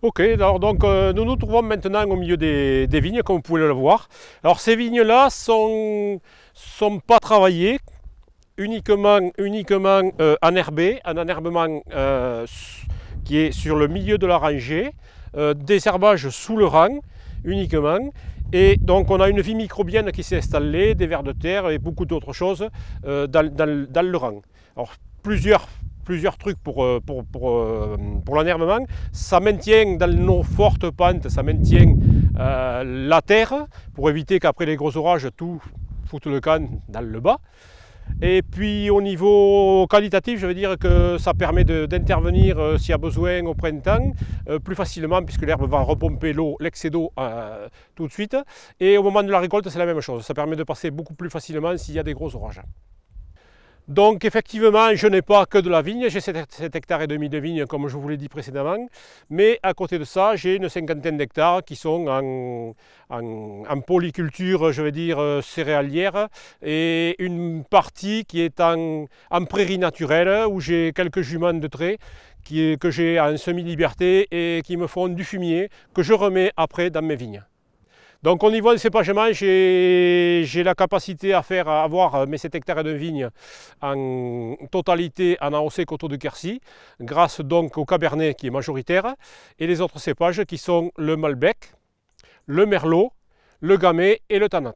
Ok, alors donc nous nous trouvons maintenant au milieu des vignes, comme vous pouvez le voir. Alors ces vignes-là sont pas travaillées, uniquement enherbées, un enherbement qui est sur le milieu de la rangée, desherbage sous le rang uniquement. Et donc on a une vie microbienne qui s'est installée, des vers de terre et beaucoup d'autres choses dans le rang. Alors plusieurs trucs pour l'enherbement. Ça maintient dans nos fortes pentes, ça maintient la terre pour éviter qu'après les gros orages tout foute le camp dans le bas. Et puis au niveau qualitatif, je veux dire que ça permet d'intervenir s'il y a besoin au printemps plus facilement, puisque l'herbe va repomper l'eau, l'excès d'eau tout de suite. Et au moment de la récolte, c'est la même chose. Ça permet de passer beaucoup plus facilement s'il y a des gros orages. Donc effectivement, je n'ai pas que de la vigne, j'ai 7 hectares et demi de vigne comme je vous l'ai dit précédemment, mais à côté de ça, j'ai une cinquantaine d'hectares qui sont en polyculture, je vais dire céréalière, et une partie qui est en prairie naturelle, où j'ai quelques juments de trait que j'ai en semi-liberté et qui me font du fumier que je remets après dans mes vignes. Donc au niveau de cépagement, j'ai la capacité à avoir mes 7 hectares de vignes en totalité en AOC Coteaux de Quercy, grâce donc au Cabernet qui est majoritaire, et les autres cépages qui sont le Malbec, le Merlot, le Gamay et le Tannat.